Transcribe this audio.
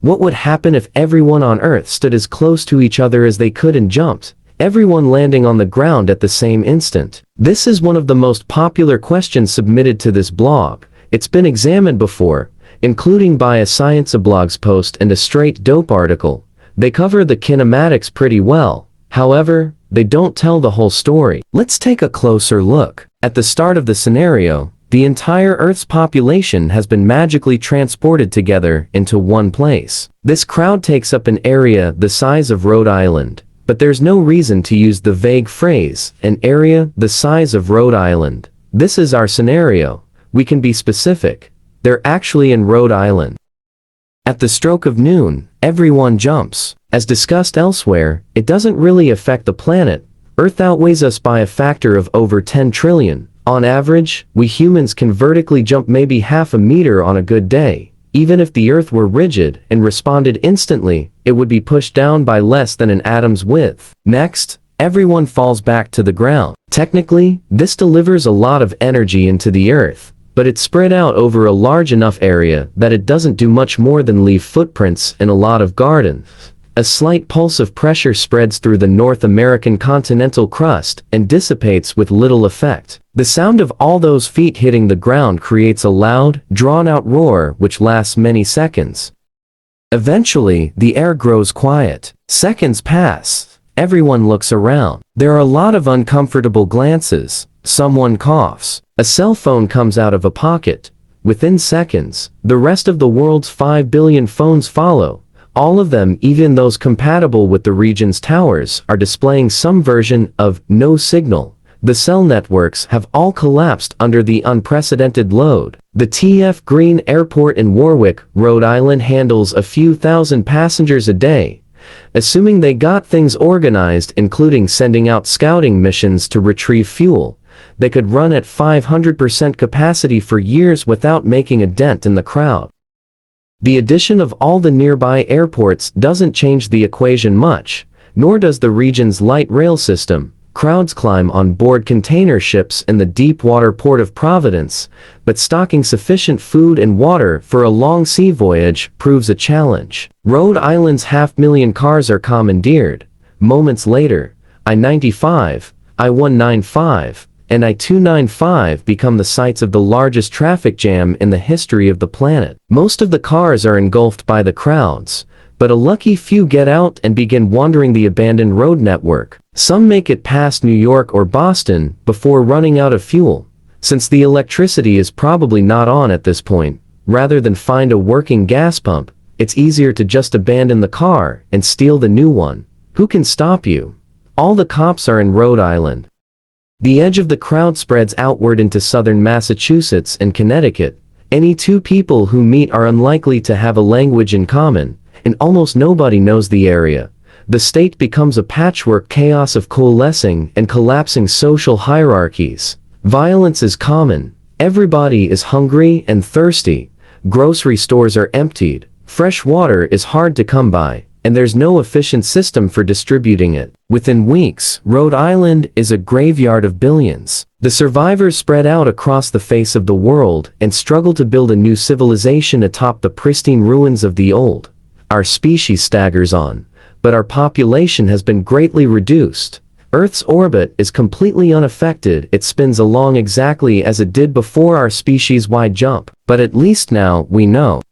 What would happen if everyone on Earth stood as close to each other as they could and jumped, everyone landing on the ground at the same instant? This is one of the most popular questions submitted to this blog. It's been examined before, including by a Science Blogs post and a Straight Dope article. They cover the kinematics pretty well. However, they don't tell the whole story. Let's take a closer look. At the start of the scenario, the entire Earth's population has been magically transported together into one place. This crowd takes up an area the size of Rhode Island, but there's no reason to use the vague phrase, an area the size of Rhode Island. This is our scenario. We can be specific. They're actually in Rhode Island. At the stroke of noon, everyone jumps. As discussed elsewhere, it doesn't really affect the planet. Earth outweighs us by a factor of over 10 trillion. On average, we humans can vertically jump maybe half a meter on a good day. Even if the Earth were rigid and responded instantly, it would be pushed down by less than an atom's width. Next, everyone falls back to the ground. Technically, this delivers a lot of energy into the Earth, but it's spread out over a large enough area that it doesn't do much more than leave footprints in a lot of gardens. A slight pulse of pressure spreads through the North American continental crust and dissipates with little effect. The sound of all those feet hitting the ground creates a loud, drawn-out roar which lasts many seconds. Eventually, the air grows quiet. Seconds pass. Everyone looks around. There are a lot of uncomfortable glances. Someone coughs. A cell phone comes out of a pocket. Within seconds, the rest of the world's 5 billion phones follow. All of them, even those compatible with the region's towers, are displaying some version of no signal. The cell networks have all collapsed under the unprecedented load. The T.F. Green Airport in Warwick, Rhode Island handles a few thousand passengers a day. Assuming they got things organized, including sending out scouting missions to retrieve fuel, they could run at 500% capacity for years without making a dent in the crowd. The addition of all the nearby airports doesn't change the equation much, nor does the region's light rail system. Crowds climb on board container ships in the deep-water port of Providence, but stocking sufficient food and water for a long sea voyage proves a challenge. Rhode Island's 500,000 cars are commandeered. Moments later, I-95, I-195, and I-295 become the sites of the largest traffic jam in the history of the planet. Most of the cars are engulfed by the crowds, but a lucky few get out and begin wandering the abandoned road network. Some make it past New York or Boston before running out of fuel. Since the electricity is probably not on at this point, rather than find a working gas pump, it's easier to just abandon the car and steal the new one. Who can stop you? All the cops are in Rhode Island. The edge of the crowd spreads outward into southern Massachusetts and Connecticut. Any two people who meet are unlikely to have a language in common, and almost nobody knows the area. The state becomes a patchwork chaos of coalescing and collapsing social hierarchies. Violence is common. Everybody is hungry and thirsty. Grocery stores are emptied. Fresh water is hard to come by, and there's no efficient system for distributing it. Within weeks, Rhode Island is a graveyard of billions. The survivors spread out across the face of the world and struggle to build a new civilization atop the pristine ruins of the old. Our species staggers on, but our population has been greatly reduced. Earth's orbit is completely unaffected. It spins along exactly as it did before our species-wide jump. But at least now we know.